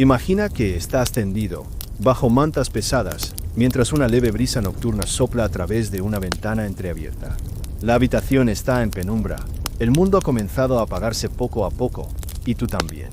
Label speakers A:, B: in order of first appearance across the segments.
A: Imagina que estás tendido, bajo mantas pesadas, mientras una leve brisa nocturna sopla a través de una ventana entreabierta. La habitación está en penumbra, el mundo ha comenzado a apagarse poco a poco, y tú también.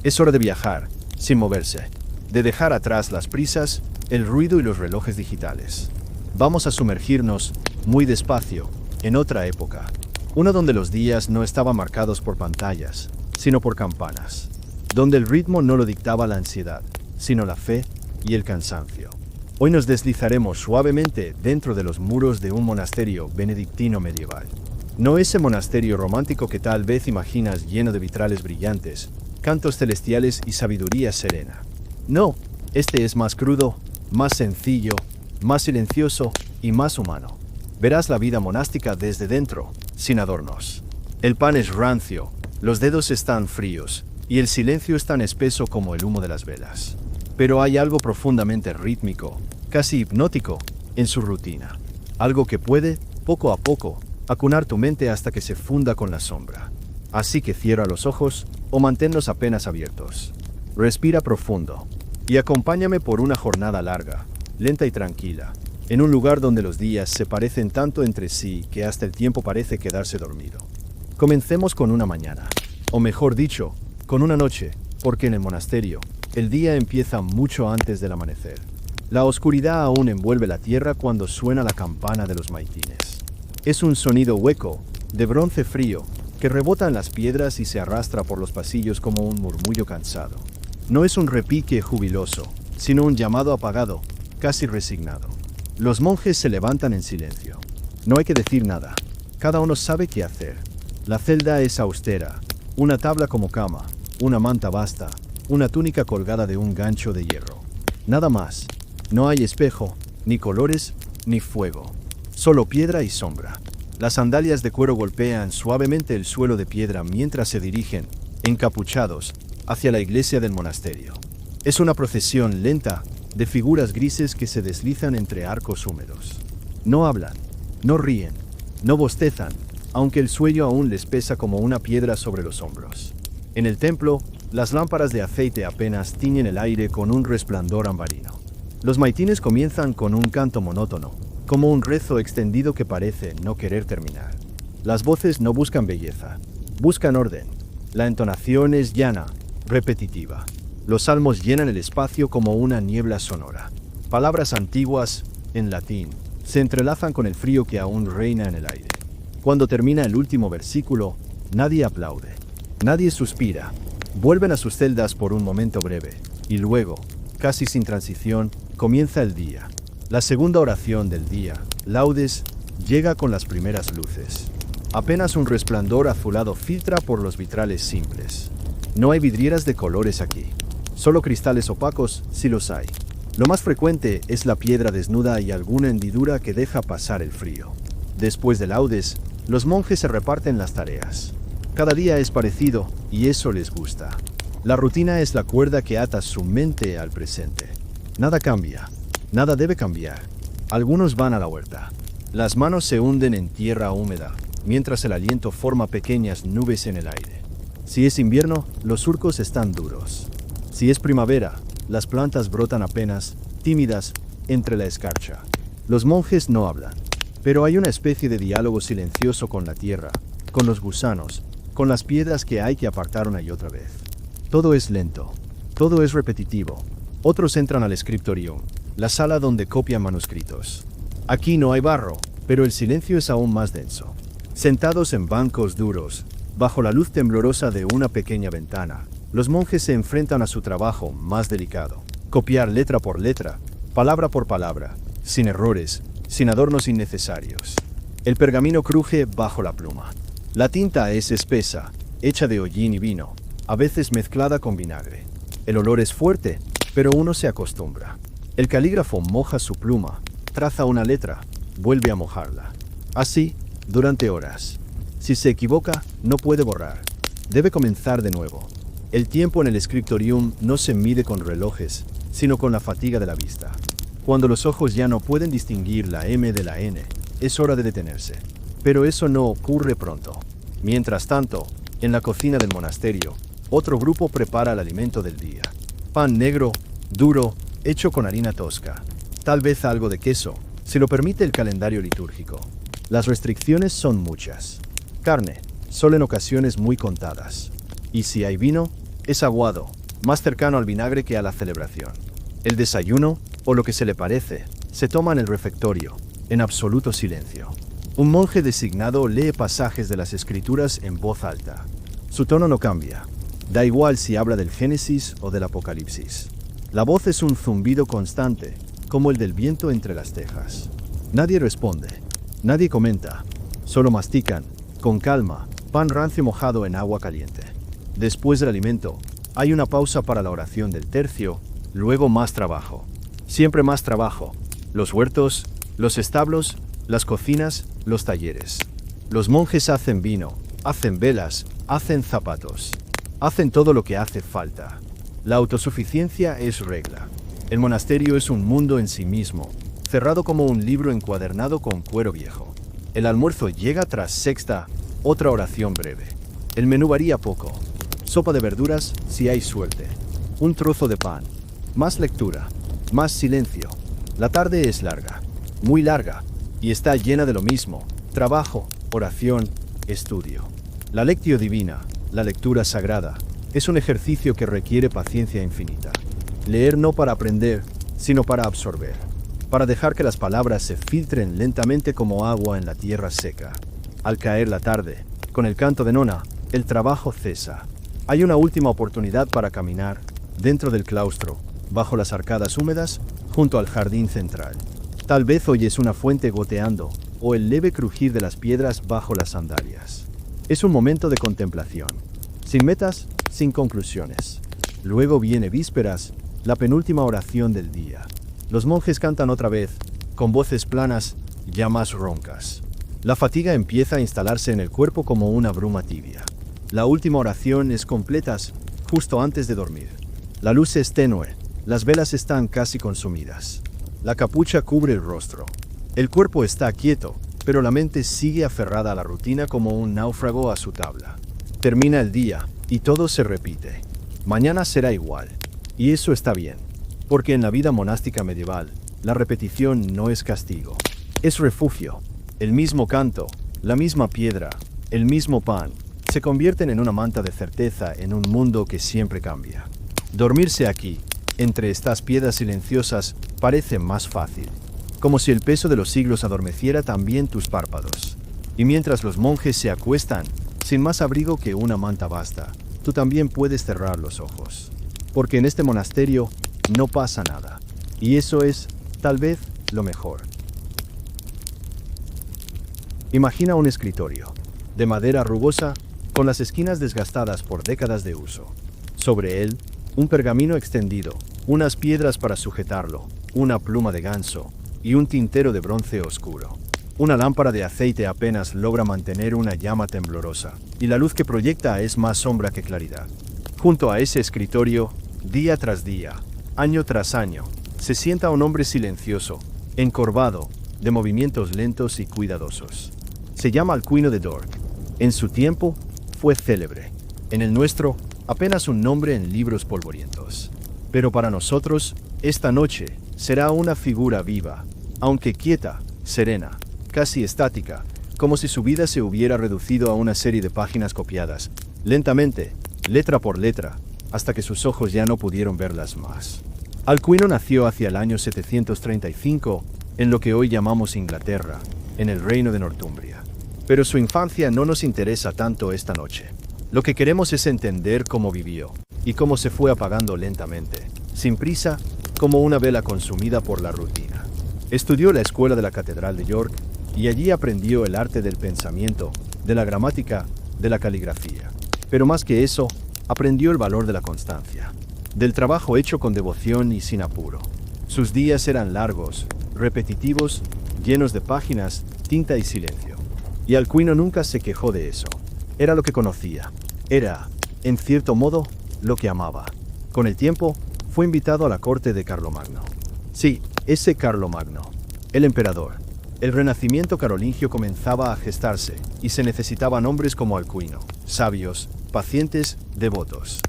A: Es hora de viajar, sin moverse, de dejar atrás las prisas, el ruido y los relojes digitales. Vamos a sumergirnos, muy despacio, en otra época, una donde los días no estaban marcados por pantallas, sino por campanas, donde el ritmo no lo dictaba la ansiedad, sino la fe y el cansancio. Hoy nos deslizaremos suavemente dentro de los muros de un monasterio benedictino medieval. No ese monasterio romántico que tal vez imaginas lleno de vitrales brillantes, cantos celestiales y sabiduría serena. No, este es más crudo, más sencillo, más silencioso y más humano. Verás la vida monástica desde dentro, sin adornos. El pan es rancio, los dedos están fríos, y el silencio es tan espeso como el humo de las velas. Pero hay algo profundamente rítmico, casi hipnótico, en su rutina. Algo que puede, poco a poco, acunar tu mente hasta que se funda con la sombra. Así que cierra los ojos o manténlos apenas abiertos. Respira profundo y acompáñame por una jornada larga, lenta y tranquila, en un lugar donde los días se parecen tanto entre sí que hasta el tiempo parece quedarse dormido. Comencemos con una mañana, o mejor dicho, con una noche, porque en el monasterio, el día empieza mucho antes del amanecer. La oscuridad aún envuelve la tierra cuando suena la campana de los maitines. Es un sonido hueco, de bronce frío, que rebota en las piedras y se arrastra por los pasillos como un murmullo cansado. No es un repique jubiloso, sino un llamado apagado, casi resignado. Los monjes se levantan en silencio. No hay que decir nada. Cada uno sabe qué hacer. La celda es austera, una tabla como cama, una manta basta, una túnica colgada de un gancho de hierro. Nada más. No hay espejo, ni colores, ni fuego. Solo piedra y sombra. Las sandalias de cuero golpean suavemente el suelo de piedra mientras se dirigen, encapuchados, hacia la iglesia del monasterio. Es una procesión lenta, de figuras grises que se deslizan entre arcos húmedos. No hablan, no ríen, no bostezan, aunque el sueño aún les pesa como una piedra sobre los hombros. En el templo, las lámparas de aceite apenas tiñen el aire con un resplandor ambarino. Los maitines comienzan con un canto monótono, como un rezo extendido que parece no querer terminar. Las voces no buscan belleza, buscan orden. La entonación es llana, repetitiva. Los salmos llenan el espacio como una niebla sonora. Palabras antiguas, en latín, se entrelazan con el frío que aún reina en el aire. Cuando termina el último versículo, nadie aplaude, nadie suspira. Vuelven a sus celdas por un momento breve, y luego, casi sin transición, comienza el día. La segunda oración del día, Laudes, llega con las primeras luces. Apenas un resplandor azulado filtra por los vitrales simples. No hay vidrieras de colores aquí. Solo cristales opacos, si los hay. Lo más frecuente es la piedra desnuda y alguna hendidura que deja pasar el frío. Después de laudes, los monjes se reparten las tareas. Cada día es parecido y eso les gusta. La rutina es la cuerda que ata su mente al presente. Nada cambia, nada debe cambiar. Algunos van a la huerta. Las manos se hunden en tierra húmeda, mientras el aliento forma pequeñas nubes en el aire. Si es invierno, los surcos están duros. Si es primavera, las plantas brotan apenas, tímidas, entre la escarcha. Los monjes no hablan, pero hay una especie de diálogo silencioso con la tierra, con los gusanos, con las piedras que hay que apartar una y otra vez. Todo es lento, todo es repetitivo. Otros entran al scriptorium, la sala donde copian manuscritos. Aquí no hay barro, pero el silencio es aún más denso. Sentados en bancos duros, bajo la luz temblorosa de una pequeña ventana, los monjes se enfrentan a su trabajo más delicado. Copiar letra por letra, palabra por palabra, sin errores, sin adornos innecesarios. El pergamino cruje bajo la pluma. La tinta es espesa, hecha de hollín y vino, a veces mezclada con vinagre. El olor es fuerte, pero uno se acostumbra. El calígrafo moja su pluma, traza una letra, vuelve a mojarla. Así, durante horas. Si se equivoca, no puede borrar. Debe comenzar de nuevo. El tiempo en el scriptorium no se mide con relojes, sino con la fatiga de la vista. Cuando los ojos ya no pueden distinguir la M de la N, es hora de detenerse. Pero eso no ocurre pronto. Mientras tanto, en la cocina del monasterio, otro grupo prepara el alimento del día. Pan negro, duro, hecho con harina tosca. Tal vez algo de queso, si lo permite el calendario litúrgico. Las restricciones son muchas. Carne, solo en ocasiones muy contadas. Y si hay vino, es aguado, más cercano al vinagre que a la celebración. El desayuno, o lo que se le parece, se toma en el refectorio, en absoluto silencio. Un monje designado lee pasajes de las Escrituras en voz alta. Su tono no cambia. Da igual si habla del Génesis o del Apocalipsis. La voz es un zumbido constante, como el del viento entre las tejas. Nadie responde. Nadie comenta. Solo mastican, con calma, pan rancio mojado en agua caliente. Después del alimento, hay una pausa para la oración del tercio, luego más trabajo. Siempre más trabajo. Los huertos, los establos, las cocinas, los talleres. Los monjes hacen vino, hacen velas, hacen zapatos. Hacen todo lo que hace falta. La autosuficiencia es regla. El monasterio es un mundo en sí mismo, cerrado como un libro encuadernado con cuero viejo. El almuerzo llega tras sexta, otra oración breve. El menú varía poco. Sopa de verduras, si hay suerte. Un trozo de pan. Más lectura. Más silencio. La tarde es larga. Muy larga. Y está llena de lo mismo. Trabajo, oración, estudio. La lectio divina, la lectura sagrada, es un ejercicio que requiere paciencia infinita. Leer no para aprender, sino para absorber. Para dejar que las palabras se filtren lentamente como agua en la tierra seca. Al caer la tarde, con el canto de nona, el trabajo cesa. Hay una última oportunidad para caminar, dentro del claustro, bajo las arcadas húmedas, junto al jardín central. Tal vez oyes una fuente goteando, o el leve crujir de las piedras bajo las sandalias. Es un momento de contemplación. Sin metas, sin conclusiones. Luego viene vísperas, la penúltima oración del día. Los monjes cantan otra vez, con voces planas, ya más roncas. La fatiga empieza a instalarse en el cuerpo como una bruma tibia. La última oración es completa, justo antes de dormir. La luz es tenue, las velas están casi consumidas. La capucha cubre el rostro. El cuerpo está quieto, pero la mente sigue aferrada a la rutina como un náufrago a su tabla. Termina el día, y todo se repite. Mañana será igual. Y eso está bien, porque en la vida monástica medieval, la repetición no es castigo. Es refugio. El mismo canto, la misma piedra, el mismo pan, se convierten en una manta de certeza en un mundo que siempre cambia. Dormirse aquí, entre estas piedras silenciosas, parece más fácil. Como si el peso de los siglos adormeciera también tus párpados. Y mientras los monjes se acuestan, sin más abrigo que una manta basta, tú también puedes cerrar los ojos. Porque en este monasterio no pasa nada. Y eso es, tal vez, lo mejor. Imagina un escritorio, de madera rugosa, con las esquinas desgastadas por décadas de uso. Sobre él, un pergamino extendido, unas piedras para sujetarlo, una pluma de ganso y un tintero de bronce oscuro. Una lámpara de aceite apenas logra mantener una llama temblorosa, y la luz que proyecta es más sombra que claridad. Junto a ese escritorio, día tras día, año tras año, se sienta un hombre silencioso, encorvado, de movimientos lentos y cuidadosos. Se llama Alcuino de Dort. En su tiempo, fue célebre. En el nuestro, apenas un nombre en libros polvorientos. Pero para nosotros, esta noche será una figura viva, aunque quieta, serena, casi estática, como si su vida se hubiera reducido a una serie de páginas copiadas, lentamente, letra por letra, hasta que sus ojos ya no pudieron verlas más. Alcuino nació hacia el año 735, en lo que hoy llamamos Inglaterra, en el reino de Northumbria. Pero su infancia no nos interesa tanto esta noche. Lo que queremos es entender cómo vivió, y cómo se fue apagando lentamente, sin prisa, como una vela consumida por la rutina. Estudió la escuela de la Catedral de York, y allí aprendió el arte del pensamiento, de la gramática, de la caligrafía. Pero más que eso, aprendió el valor de la constancia, del trabajo hecho con devoción y sin apuro. Sus días eran largos, repetitivos, llenos de páginas, tinta y silencio. Y Alcuino nunca se quejó de eso. Era lo que conocía. Era, en cierto modo, lo que amaba. Con el tiempo, fue invitado a la corte de Carlomagno. Sí, ese Carlomagno, el emperador. El renacimiento carolingio comenzaba a gestarse, y se necesitaban hombres como Alcuino, sabios, pacientes, devotos.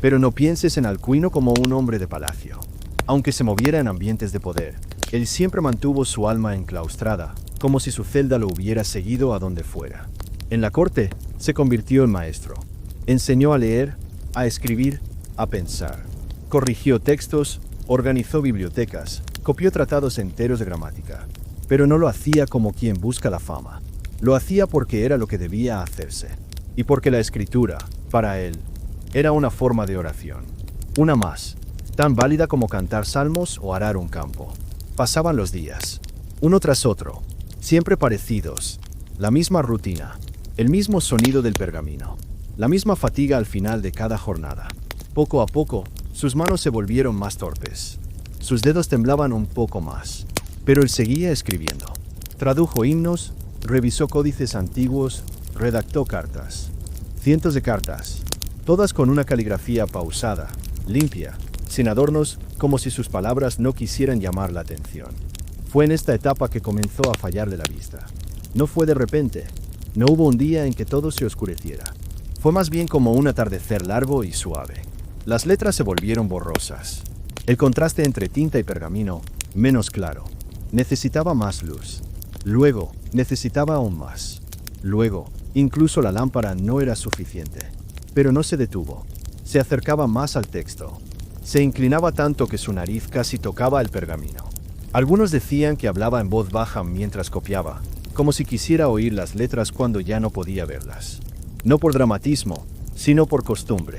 A: Pero no pienses en Alcuino como un hombre de palacio. Aunque se moviera en ambientes de poder, él siempre mantuvo su alma enclaustrada, como si su celda lo hubiera seguido a donde fuera. En la corte, se convirtió en maestro. Enseñó a leer, a escribir, a pensar. Corrigió textos, organizó bibliotecas, copió tratados enteros de gramática. Pero no lo hacía como quien busca la fama. Lo hacía porque era lo que debía hacerse. Y porque la escritura, para él, era una forma de oración. Una más, tan válida como cantar salmos o arar un campo. Pasaban los días, uno tras otro, siempre parecidos, la misma rutina, el mismo sonido del pergamino, la misma fatiga al final de cada jornada. Poco a poco, sus manos se volvieron más torpes. Sus dedos temblaban un poco más, pero él seguía escribiendo. Tradujo himnos, revisó códices antiguos, redactó cartas. Cientos de cartas, todas con una caligrafía pausada, limpia, sin adornos, como si sus palabras no quisieran llamar la atención. Fue en esta etapa que comenzó a fallarle la vista. No fue de repente, no hubo un día en que todo se oscureciera. Fue más bien como un atardecer largo y suave. Las letras se volvieron borrosas. El contraste entre tinta y pergamino, menos claro. Necesitaba más luz. Luego, necesitaba aún más. Luego, incluso la lámpara no era suficiente. Pero no se detuvo. Se acercaba más al texto. Se inclinaba tanto que su nariz casi tocaba el pergamino. Algunos decían que hablaba en voz baja mientras copiaba, como si quisiera oír las letras cuando ya no podía verlas. No por dramatismo, sino por costumbre,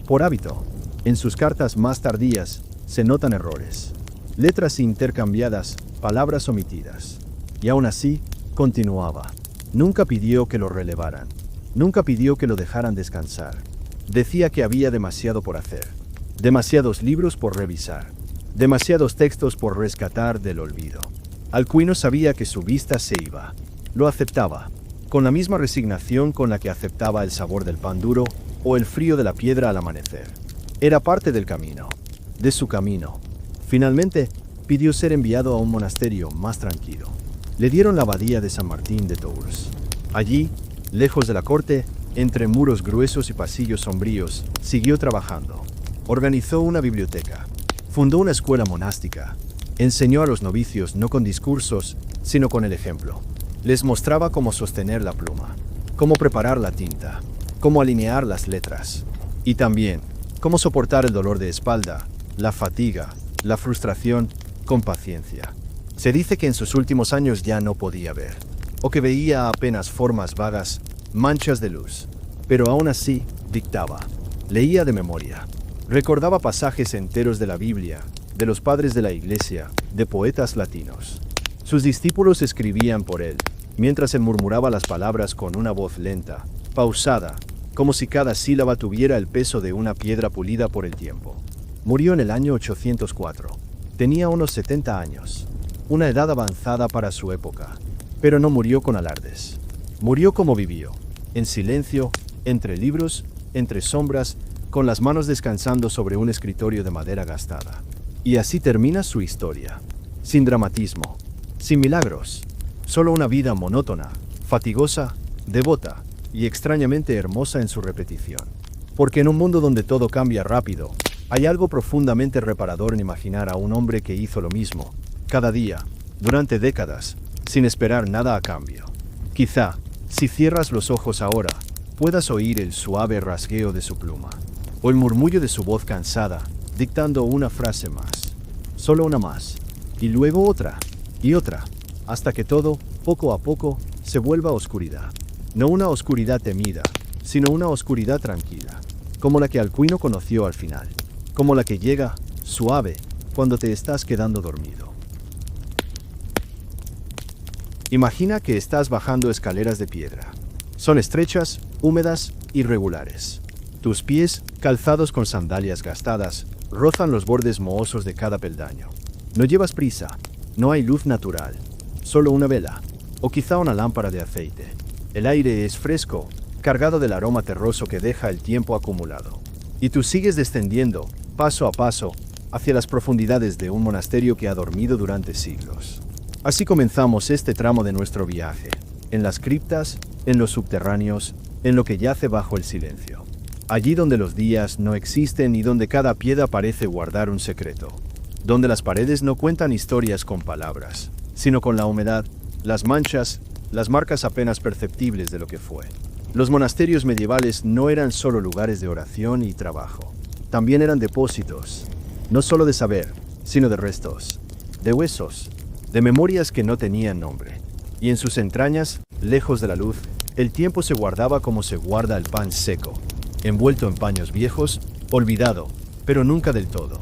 A: por hábito. En sus cartas más tardías se notan errores, letras intercambiadas, palabras omitidas. Y aún así, continuaba. Nunca pidió que lo relevaran. Nunca pidió que lo dejaran descansar. Decía que había demasiado por hacer. Demasiados libros por revisar. Demasiados textos por rescatar del olvido. Alcuino sabía que su vista se iba. Lo aceptaba, con la misma resignación con la que aceptaba el sabor del pan duro o el frío de la piedra al amanecer. Era parte del camino, de su camino. Finalmente, pidió ser enviado a un monasterio más tranquilo. Le dieron la abadía de San Martín de Tours. Allí, lejos de la corte, entre muros gruesos y pasillos sombríos, siguió trabajando. Organizó una biblioteca. Fundó una escuela monástica. Enseñó a los novicios no con discursos, sino con el ejemplo. Les mostraba cómo sostener la pluma, cómo preparar la tinta, cómo alinear las letras. Y también, cómo soportar el dolor de espalda, la fatiga, la frustración, con paciencia. Se dice que en sus últimos años ya no podía ver, o que veía apenas formas vagas, manchas de luz. Pero aún así, dictaba. Leía de memoria. Recordaba pasajes enteros de la Biblia, de los padres de la Iglesia, de poetas latinos. Sus discípulos escribían por él, mientras él murmuraba las palabras con una voz lenta, pausada, como si cada sílaba tuviera el peso de una piedra pulida por el tiempo. Murió en el año 804. Tenía unos 70 años, una edad avanzada para su época, pero no murió con alardes. Murió como vivió, en silencio, entre libros, entre sombras, con las manos descansando sobre un escritorio de madera gastada. Y así termina su historia, sin dramatismo, sin milagros, solo una vida monótona, fatigosa, devota y extrañamente hermosa en su repetición. Porque en un mundo donde todo cambia rápido, hay algo profundamente reparador en imaginar a un hombre que hizo lo mismo, cada día, durante décadas, sin esperar nada a cambio. Quizá, si cierras los ojos ahora, puedas oír el suave rasgueo de su pluma, o el murmullo de su voz cansada, dictando una frase más, solo una más, y luego otra, y otra, hasta que todo, poco a poco, se vuelva oscuridad. No una oscuridad temida, sino una oscuridad tranquila, como la que Alcuino conoció al final, como la que llega, suave, cuando te estás quedando dormido. Imagina que estás bajando escaleras de piedra. Son estrechas, húmedas, irregulares. Tus pies, calzados con sandalias gastadas, rozan los bordes mohosos de cada peldaño. No llevas prisa, no hay luz natural, solo una vela, o quizá una lámpara de aceite. El aire es fresco, cargado del aroma terroso que deja el tiempo acumulado. Y tú sigues descendiendo, paso a paso, hacia las profundidades de un monasterio que ha dormido durante siglos. Así comenzamos este tramo de nuestro viaje, en las criptas, en los subterráneos, en lo que yace bajo el silencio. Allí donde los días no existen y donde cada piedra parece guardar un secreto. Donde las paredes no cuentan historias con palabras, sino con la humedad, las manchas, las marcas apenas perceptibles de lo que fue. Los monasterios medievales no eran solo lugares de oración y trabajo. También eran depósitos, no solo de saber, sino de restos, de huesos, de memorias que no tenían nombre. Y en sus entrañas, lejos de la luz, el tiempo se guardaba como se guarda el pan seco, envuelto en paños viejos, olvidado, pero nunca del todo.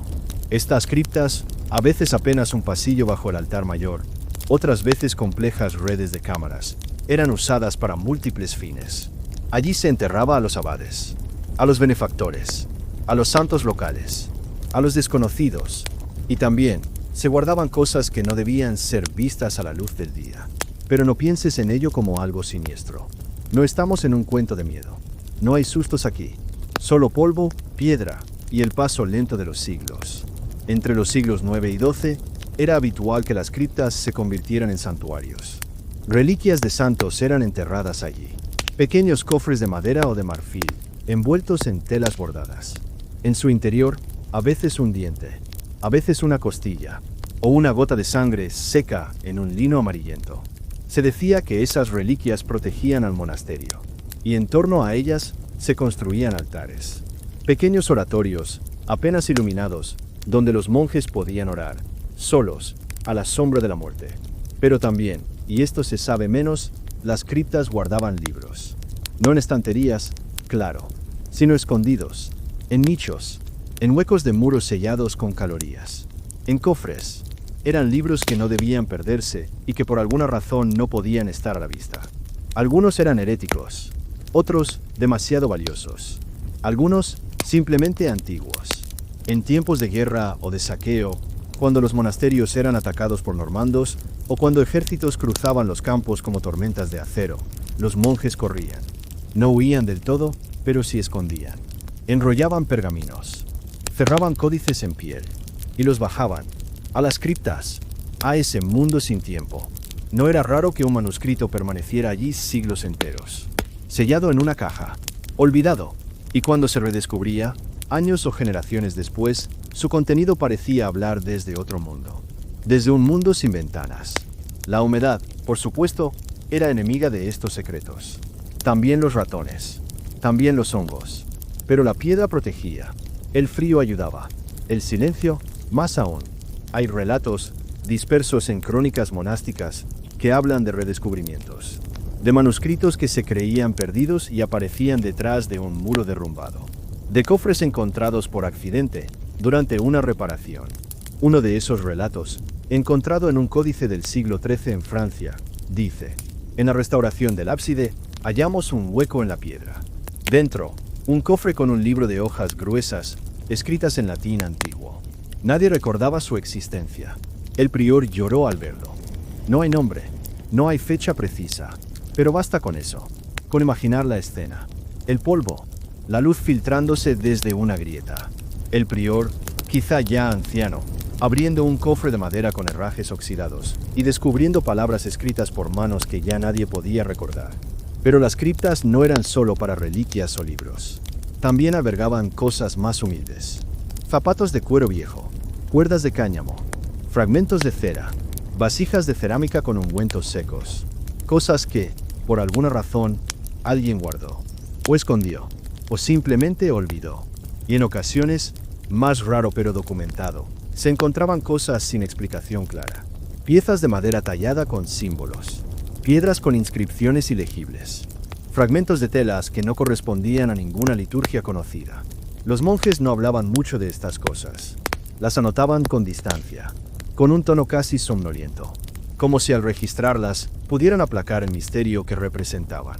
A: Estas criptas, a veces apenas un pasillo bajo el altar mayor, otras veces complejas redes de cámaras, eran usadas para múltiples fines. Allí se enterraba a los abades, a los benefactores, a los santos locales, a los desconocidos, y también se guardaban cosas que no debían ser vistas a la luz del día. Pero no pienses en ello como algo siniestro. No estamos en un cuento de miedo. No hay sustos aquí. Solo polvo, piedra y el paso lento de los siglos. Entre los siglos IX y XII, era habitual que las criptas se convirtieran en santuarios. Reliquias de santos eran enterradas allí. Pequeños cofres de madera o de marfil, envueltos en telas bordadas. En su interior, a veces un diente, a veces una costilla, o una gota de sangre seca en un lino amarillento. Se decía que esas reliquias protegían al monasterio, y en torno a ellas se construían altares. Pequeños oratorios, apenas iluminados, donde los monjes podían orar, solos, a la sombra de la muerte. Pero también, y esto se sabe menos, las criptas guardaban libros. No en estanterías, claro, sino escondidos, en nichos, en huecos de muros sellados con calorías, en cofres. Eran libros que no debían perderse y que por alguna razón no podían estar a la vista. Algunos eran heréticos, otros demasiado valiosos, algunos simplemente antiguos. En tiempos de guerra o de saqueo, cuando los monasterios eran atacados por normandos o cuando ejércitos cruzaban los campos como tormentas de acero, los monjes corrían. No huían del todo, pero sí escondían. Enrollaban pergaminos, cerraban códices en piel y los bajaban a las criptas, a ese mundo sin tiempo. No era raro que un manuscrito permaneciera allí siglos enteros, sellado en una caja, olvidado, y cuando se redescubría, años o generaciones después, su contenido parecía hablar desde otro mundo, desde un mundo sin ventanas. La humedad, por supuesto, era enemiga de estos secretos. También los ratones, también los hongos, pero la piedra protegía, el frío ayudaba, el silencio más aún. Hay relatos, dispersos en crónicas monásticas, que hablan de redescubrimientos, de manuscritos que se creían perdidos y aparecían detrás de un muro derrumbado, de cofres encontrados por accidente durante una reparación. Uno de esos relatos, encontrado en un códice del siglo XIII en Francia, dice: en la restauración del ábside hallamos un hueco en la piedra. Dentro, un cofre con un libro de hojas gruesas, escritas en latín antiguo. Nadie recordaba su existencia. El prior lloró al verlo. No hay nombre, no hay fecha precisa, pero basta con eso, con imaginar la escena. El polvo, la luz filtrándose desde una grieta. El prior, quizá ya anciano, abriendo un cofre de madera con herrajes oxidados y descubriendo palabras escritas por manos que ya nadie podía recordar. Pero las criptas no eran solo para reliquias o libros. También albergaban cosas más humildes. Zapatos de cuero viejo, cuerdas de cáñamo, fragmentos de cera, vasijas de cerámica con ungüentos secos. Cosas que, por alguna razón, alguien guardó, o escondió, o simplemente olvidó. Y en ocasiones, más raro pero documentado, se encontraban cosas sin explicación clara. Piezas de madera tallada con símbolos, piedras con inscripciones ilegibles, fragmentos de telas que no correspondían a ninguna liturgia conocida. Los monjes no hablaban mucho de estas cosas. Las anotaban con distancia, con un tono casi somnoliento, como si al registrarlas pudieran aplacar el misterio que representaban.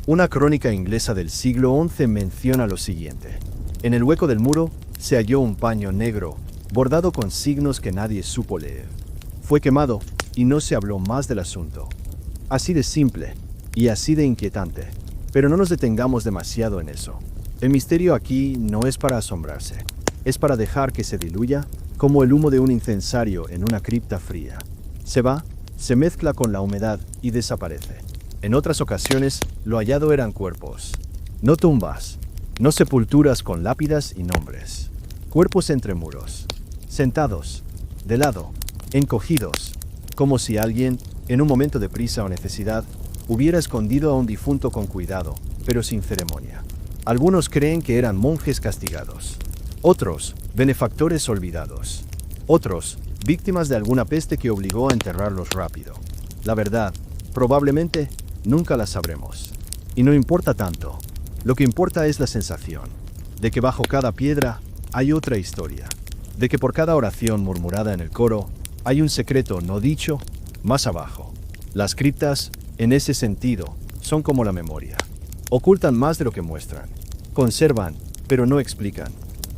A: Una crónica inglesa del siglo XI menciona lo siguiente: en el hueco del muro se halló un paño negro, bordado con signos que nadie supo leer. Fue quemado y no se habló más del asunto. Así de simple y así de inquietante. Pero no nos detengamos demasiado en eso. El misterio aquí no es para asombrarse, es para dejar que se diluya como el humo de un incensario en una cripta fría. Se va, se mezcla con la humedad y desaparece. En otras ocasiones, lo hallado eran cuerpos, no tumbas, no sepulturas con lápidas y nombres. Cuerpos entre muros, sentados, de lado, encogidos, como si alguien, en un momento de prisa o necesidad, hubiera escondido a un difunto con cuidado, pero sin ceremonia. Algunos creen que eran monjes castigados. Otros, benefactores olvidados. Otros, víctimas de alguna peste que obligó a enterrarlos rápido. La verdad, probablemente, nunca la sabremos. Y no importa tanto. Lo que importa es la sensación de que bajo cada piedra hay otra historia. De que por cada oración murmurada en el coro hay un secreto no dicho más abajo. Las criptas, en ese sentido, son como la memoria. Ocultan más de lo que muestran. Conservan, pero no explican.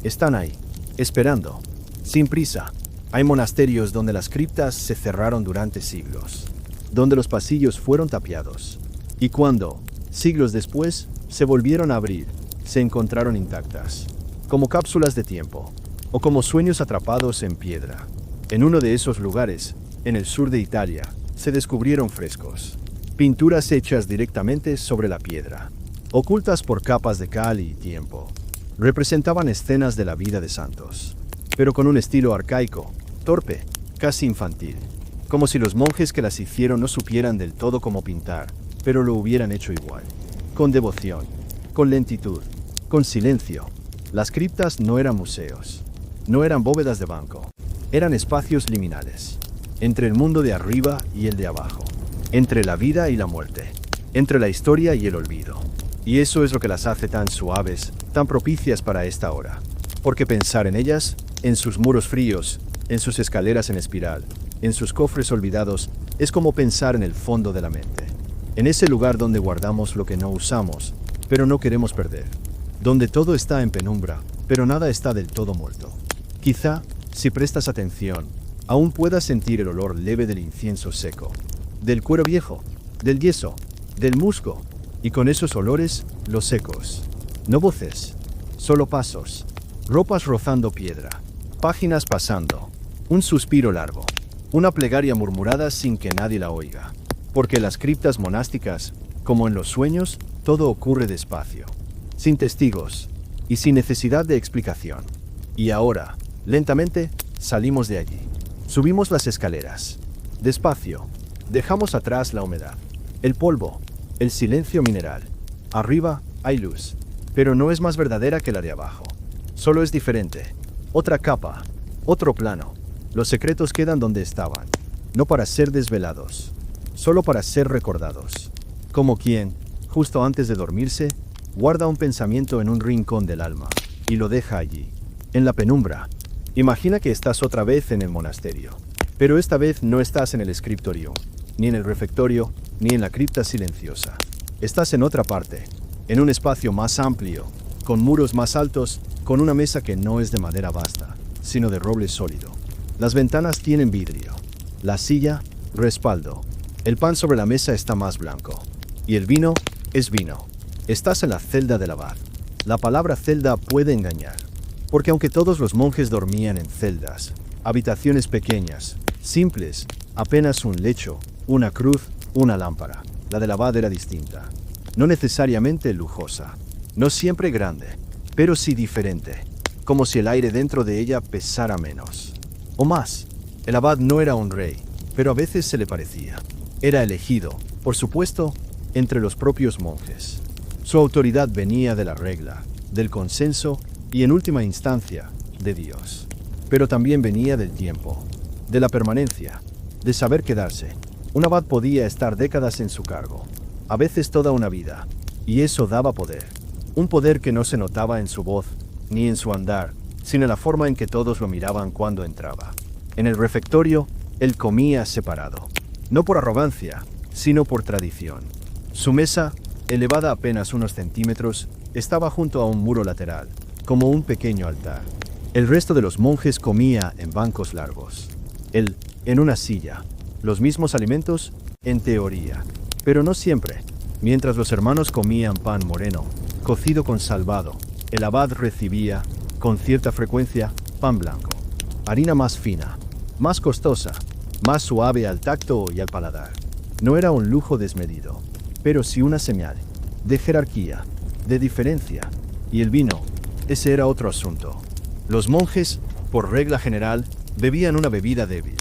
A: Están ahí, esperando, sin prisa. Hay monasterios donde las criptas se cerraron durante siglos, donde los pasillos fueron tapiados. Y cuando, siglos después, se volvieron a abrir, se encontraron intactas, como cápsulas de tiempo, o como sueños atrapados en piedra. En uno de esos lugares, en el sur de Italia, se descubrieron frescos, pinturas hechas directamente sobre la piedra, ocultas por capas de cal y tiempo. Representaban escenas de la vida de santos, pero con un estilo arcaico, torpe, casi infantil, como si los monjes que las hicieron no supieran del todo cómo pintar, pero lo hubieran hecho igual, con devoción, con lentitud, con silencio. Las criptas no eran museos, no eran bóvedas de banco, eran espacios liminales, entre el mundo de arriba y el de abajo, entre la vida y la muerte, entre la historia y el olvido. Y eso es lo que las hace tan suaves, tan propicias para esta hora. Porque pensar en ellas, en sus muros fríos, en sus escaleras en espiral, en sus cofres olvidados, es como pensar en el fondo de la mente. En ese lugar donde guardamos lo que no usamos, pero no queremos perder. Donde todo está en penumbra, pero nada está del todo muerto. Quizá, si prestas atención, aún puedas sentir el olor leve del incienso seco, del cuero viejo, del yeso, del musgo, y con esos olores, los ecos. No voces, solo pasos, ropas rozando piedra, páginas pasando, un suspiro largo, una plegaria murmurada sin que nadie la oiga. Porque en las criptas monásticas, como en los sueños, todo ocurre despacio, sin testigos y sin necesidad de explicación. Y ahora, lentamente, salimos de allí. Subimos las escaleras. Despacio, dejamos atrás la humedad, el polvo, el silencio mineral. Arriba hay luz, pero no es más verdadera que la de abajo. Solo es diferente. Otra capa, otro plano. Los secretos quedan donde estaban, no para ser desvelados, solo para ser recordados. Como quien, justo antes de dormirse, guarda un pensamiento en un rincón del alma y lo deja allí, en la penumbra. Imagina que estás otra vez en el monasterio, pero esta vez no estás en el scriptorium, ni en el refectorio, ni en la cripta silenciosa. Estás en otra parte, en un espacio más amplio, con muros más altos, con una mesa que no es de madera basta, sino de roble sólido. Las ventanas tienen vidrio, la silla, respaldo. El pan sobre la mesa está más blanco, y el vino es vino. Estás en la celda del abad. La palabra celda puede engañar, porque aunque todos los monjes dormían en celdas, habitaciones pequeñas, simples, apenas un lecho, una cruz, una lámpara, la del abad era distinta. No necesariamente lujosa, no siempre grande, pero sí diferente, como si el aire dentro de ella pesara menos. O más, el abad no era un rey, pero a veces se le parecía. Era elegido, por supuesto, entre los propios monjes. Su autoridad venía de la regla, del consenso y, en última instancia, de Dios. Pero también venía del tiempo, de la permanencia, de saber quedarse. Un abad podía estar décadas en su cargo, a veces toda una vida, y eso daba poder. Un poder que no se notaba en su voz, ni en su andar, sino en la forma en que todos lo miraban cuando entraba. En el refectorio, él comía separado, no por arrogancia, sino por tradición. Su mesa, elevada apenas unos centímetros, estaba junto a un muro lateral, como un pequeño altar. El resto de los monjes comía en bancos largos. Él, en una silla. Los mismos alimentos, en teoría, pero no siempre. Mientras los hermanos comían pan moreno, cocido con salvado, el abad recibía, con cierta frecuencia, pan blanco. Harina más fina, más costosa, más suave al tacto y al paladar. No era un lujo desmedido, pero sí una señal de jerarquía, de diferencia. Y el vino, ese era otro asunto. Los monjes, por regla general, bebían una bebida débil,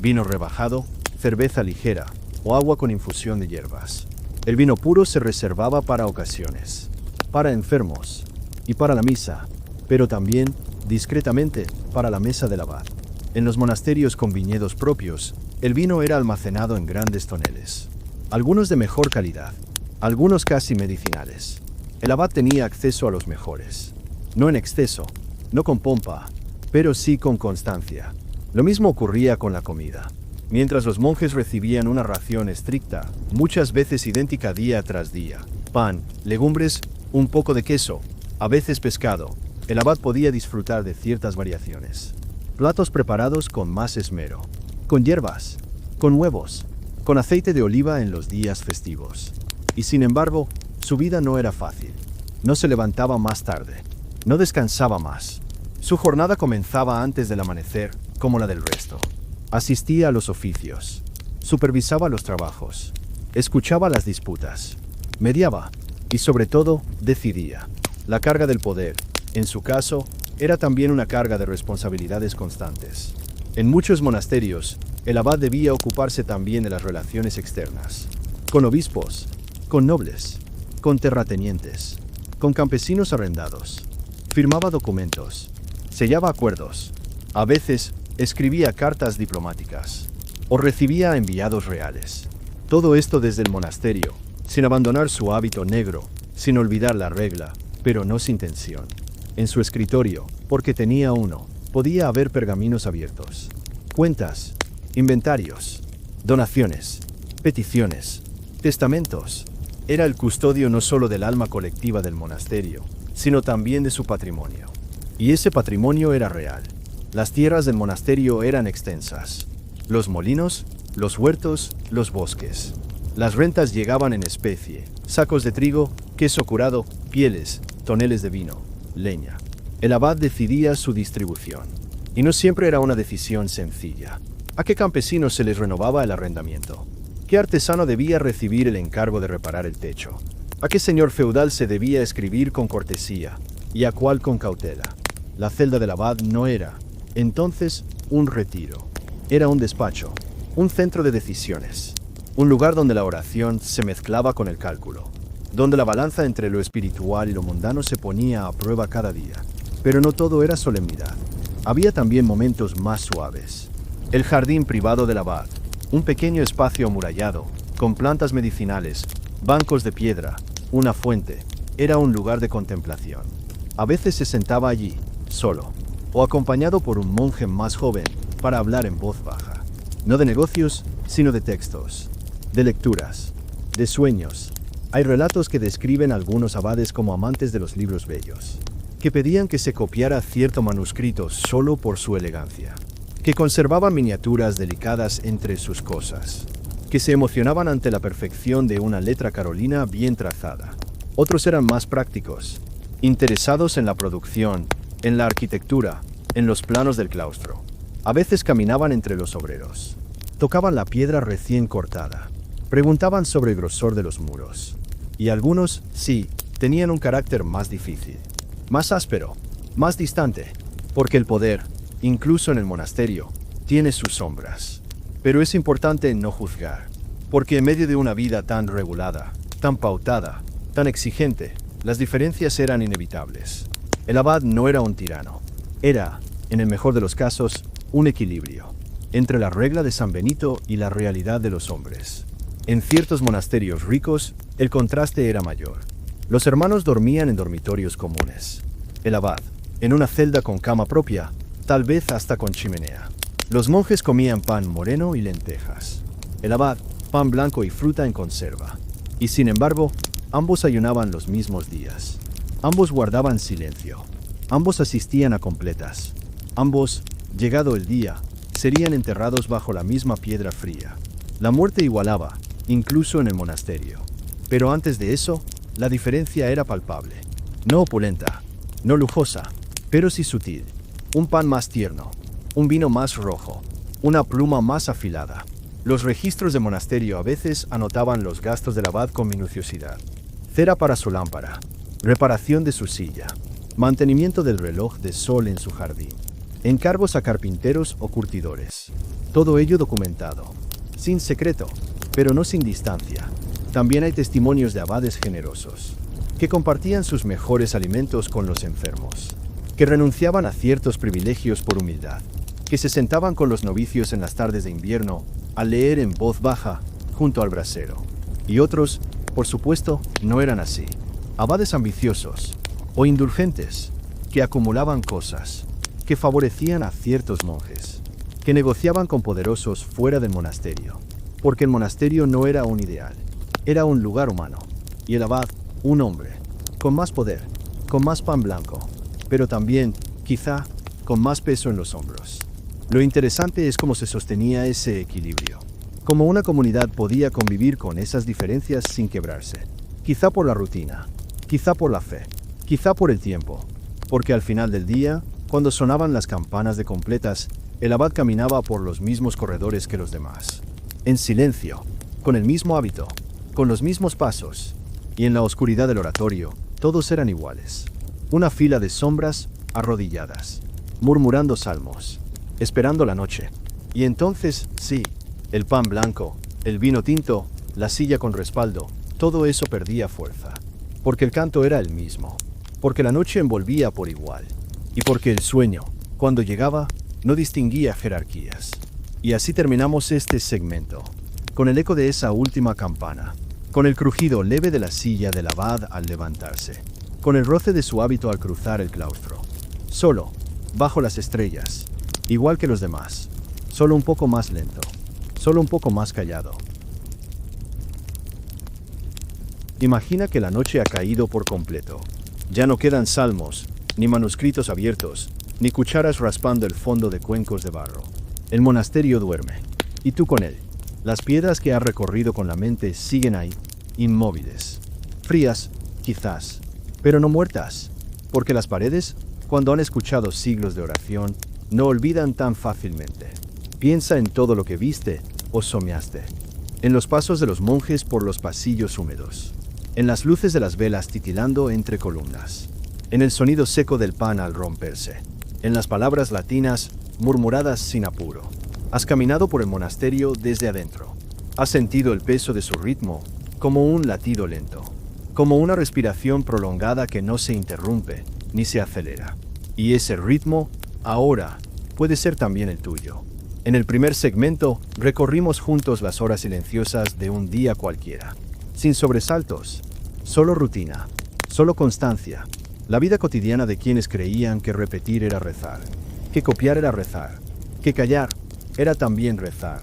A: vino rebajado, cerveza ligera o agua con infusión de hierbas. El vino puro se reservaba para ocasiones, para enfermos y para la misa, pero también, discretamente, para la mesa del abad. En los monasterios con viñedos propios, el vino era almacenado en grandes toneles, algunos de mejor calidad, algunos casi medicinales. El abad tenía acceso a los mejores, no en exceso, no con pompa, pero sí con constancia. Lo mismo ocurría con la comida. Mientras los monjes recibían una ración estricta, muchas veces idéntica día tras día, pan, legumbres, un poco de queso, a veces pescado, el abad podía disfrutar de ciertas variaciones. Platos preparados con más esmero, con hierbas, con huevos, con aceite de oliva en los días festivos. Y sin embargo, su vida no era fácil. No se levantaba más tarde, no descansaba más. Su jornada comenzaba antes del amanecer, como la del resto. Asistía a los oficios, supervisaba los trabajos, escuchaba las disputas, mediaba y sobre todo decidía. La carga del poder, en su caso, era también una carga de responsabilidades constantes. En muchos monasterios, el abad debía ocuparse también de las relaciones externas, con obispos, con nobles, con terratenientes, con campesinos arrendados. Firmaba documentos, sellaba acuerdos, a veces escribía cartas diplomáticas o recibía enviados reales. Todo esto desde el monasterio, sin abandonar su hábito negro, sin olvidar la regla, pero no sin tensión. En su escritorio, porque tenía uno, podía haber pergaminos abiertos, cuentas, inventarios, donaciones, peticiones, testamentos. Era el custodio no solo del alma colectiva del monasterio, sino también de su patrimonio. Y ese patrimonio era real. Las tierras del monasterio eran extensas. Los molinos, los huertos, los bosques. Las rentas llegaban en especie, sacos de trigo, queso curado, pieles, toneles de vino, leña. El abad decidía su distribución. Y no siempre era una decisión sencilla. ¿A qué campesinos se les renovaba el arrendamiento? ¿Qué artesano debía recibir el encargo de reparar el techo? ¿A qué señor feudal se debía escribir con cortesía? ¿Y a cuál con cautela? La celda del abad no era, entonces, un retiro. Era un despacho, un centro de decisiones, un lugar donde la oración se mezclaba con el cálculo, donde la balanza entre lo espiritual y lo mundano se ponía a prueba cada día. Pero no todo era solemnidad. Había también momentos más suaves. El jardín privado del abad, un pequeño espacio amurallado, con plantas medicinales, bancos de piedra, una fuente, era un lugar de contemplación. A veces se sentaba allí, solo, o acompañado por un monje más joven, para hablar en voz baja. No de negocios, sino de textos, de lecturas, de sueños. Hay relatos que describen a algunos abades como amantes de los libros bellos, que pedían que se copiara cierto manuscrito solo por su elegancia, que conservaban miniaturas delicadas entre sus cosas, que se emocionaban ante la perfección de una letra carolina bien trazada. Otros eran más prácticos, interesados en la producción, en la arquitectura, en los planos del claustro. A veces caminaban entre los obreros, tocaban la piedra recién cortada, preguntaban sobre el grosor de los muros. Y algunos, sí, tenían un carácter más difícil, más áspero, más distante, porque el poder, incluso en el monasterio, tiene sus sombras. Pero es importante no juzgar, porque en medio de una vida tan regulada, tan pautada, tan exigente, las diferencias eran inevitables. El abad no era un tirano. Era, en el mejor de los casos, un equilibrio entre la regla de San Benito y la realidad de los hombres. En ciertos monasterios ricos, el contraste era mayor. Los hermanos dormían en dormitorios comunes. El abad, en una celda con cama propia, tal vez hasta con chimenea. Los monjes comían pan moreno y lentejas. El abad, pan blanco y fruta en conserva. Y sin embargo, ambos ayunaban los mismos días. Ambos guardaban silencio. Ambos asistían a completas. Ambos, llegado el día, serían enterrados bajo la misma piedra fría. La muerte igualaba, incluso en el monasterio. Pero antes de eso, la diferencia era palpable. No opulenta, no lujosa, pero sí sutil. Un pan más tierno, un vino más rojo, una pluma más afilada. Los registros de monasterio a veces anotaban los gastos del abad con minuciosidad. Cera para su lámpara, reparación de su silla, mantenimiento del reloj de sol en su jardín, encargos a carpinteros o curtidores. Todo ello documentado, sin secreto, pero no sin distancia. También hay testimonios de abades generosos, que compartían sus mejores alimentos con los enfermos, que renunciaban a ciertos privilegios por humildad, que se sentaban con los novicios en las tardes de invierno a leer en voz baja junto al brasero. Y otros, por supuesto, no eran así. Abades ambiciosos o indulgentes, que acumulaban cosas, que favorecían a ciertos monjes, que negociaban con poderosos fuera del monasterio, porque el monasterio no era un ideal, era un lugar humano, y el abad, un hombre, con más poder, con más pan blanco, pero también, quizá, con más peso en los hombros. Lo interesante es cómo se sostenía ese equilibrio, cómo una comunidad podía convivir con esas diferencias sin quebrarse, quizá por la rutina, quizá por la fe, quizá por el tiempo, porque al final del día, cuando sonaban las campanas de completas, el abad caminaba por los mismos corredores que los demás, en silencio, con el mismo hábito, con los mismos pasos, y en la oscuridad del oratorio, todos eran iguales. Una fila de sombras arrodilladas, murmurando salmos, esperando la noche. Y entonces, sí, el pan blanco, el vino tinto, la silla con respaldo, todo eso perdía fuerza. Porque el canto era el mismo, porque la noche envolvía por igual, y porque el sueño, cuando llegaba, no distinguía jerarquías. Y así terminamos este segmento, con el eco de esa última campana, con el crujido leve de la silla del abad al levantarse, con el roce de su hábito al cruzar el claustro. Solo, bajo las estrellas, igual que los demás, solo un poco más lento, solo un poco más callado. Imagina que la noche ha caído por completo. Ya no quedan salmos, ni manuscritos abiertos, ni cucharas raspando el fondo de cuencos de barro. El monasterio duerme, y tú con él. Las piedras que has recorrido con la mente siguen ahí, inmóviles, frías, quizás, pero no muertas, porque las paredes, cuando han escuchado siglos de oración, no olvidan tan fácilmente. Piensa en todo lo que viste o soñaste, en los pasos de los monjes por los pasillos húmedos, en las luces de las velas titilando entre columnas, en el sonido seco del pan al romperse, en las palabras latinas murmuradas sin apuro. Has caminado por el monasterio desde adentro. Has sentido el peso de su ritmo como un latido lento, como una respiración prolongada que no se interrumpe ni se acelera. Y ese ritmo, ahora, puede ser también el tuyo. En el primer segmento, recorrimos juntos las horas silenciosas de un día cualquiera, sin sobresaltos, solo rutina, solo constancia, la vida cotidiana de quienes creían que repetir era rezar, que copiar era rezar, que callar era también rezar.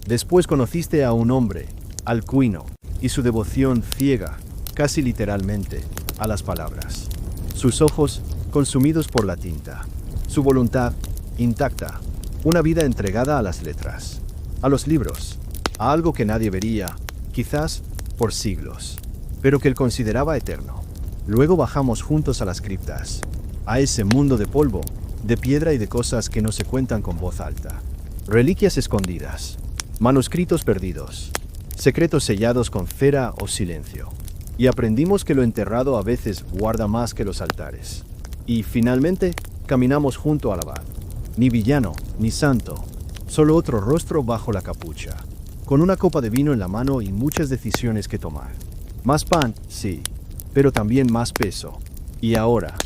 A: Después conociste a un hombre, Alcuino, y su devoción ciega, casi literalmente, a las palabras. Sus ojos, consumidos por la tinta. Su voluntad, intacta. Una vida entregada a las letras, a los libros, a algo que nadie vería, quizás por siglos, pero que él consideraba eterno. Luego bajamos juntos a las criptas, a ese mundo de polvo, de piedra y de cosas que no se cuentan con voz alta. Reliquias escondidas, manuscritos perdidos, secretos sellados con cera o silencio. Y aprendimos que lo enterrado a veces guarda más que los altares. Y finalmente, caminamos junto al abad. Ni villano, ni santo, solo otro rostro bajo la capucha, con una copa de vino en la mano y muchas decisiones que tomar. Más pan, sí, pero también más peso. Y ahora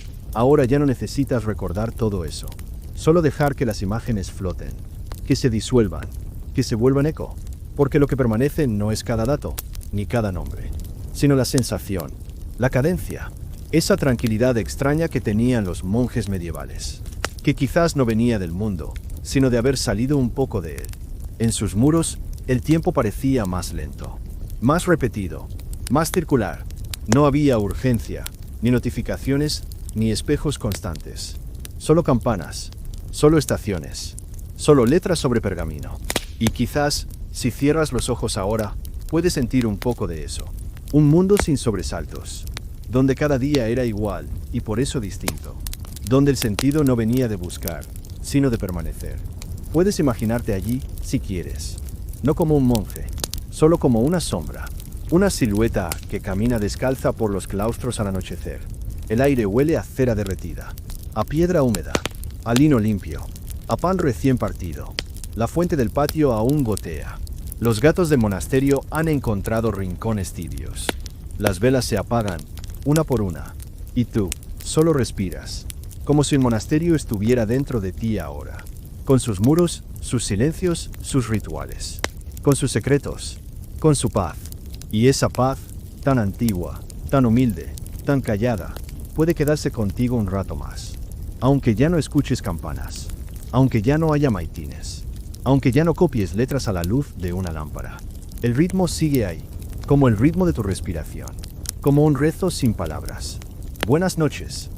A: ya no necesitas recordar todo eso. Solo dejar que las imágenes floten, que se disuelvan, que se vuelvan eco, porque lo que permanece no es cada dato, ni cada nombre, sino la sensación, la cadencia, esa tranquilidad extraña que tenían los monjes medievales, que quizás no venía del mundo, sino de haber salido un poco de él. En sus muros, el tiempo parecía más lento, más repetido, más circular. No había urgencia, ni notificaciones, ni espejos constantes. Solo campanas, solo estaciones, solo letras sobre pergamino. Y quizás, si cierras los ojos ahora, puedes sentir un poco de eso. Un mundo sin sobresaltos, donde cada día era igual y por eso distinto. Donde el sentido no venía de buscar, sino de permanecer. Puedes imaginarte allí si quieres, no como un monje, solo como una sombra, una silueta que camina descalza por los claustros al anochecer. El aire huele a cera derretida, a piedra húmeda, a lino limpio, a pan recién partido. La fuente del patio aún gotea. Los gatos del monasterio han encontrado rincones tibios. Las velas se apagan, una por una, y tú solo respiras, como si el monasterio estuviera dentro de ti ahora, con sus muros, sus silencios, sus rituales, con sus secretos, con su paz. Y esa paz, tan antigua, tan humilde, tan callada, puede quedarse contigo un rato más. Aunque ya no escuches campanas, aunque ya no haya maitines, aunque ya no copies letras a la luz de una lámpara, el ritmo sigue ahí, como el ritmo de tu respiración, como un rezo sin palabras. Buenas noches.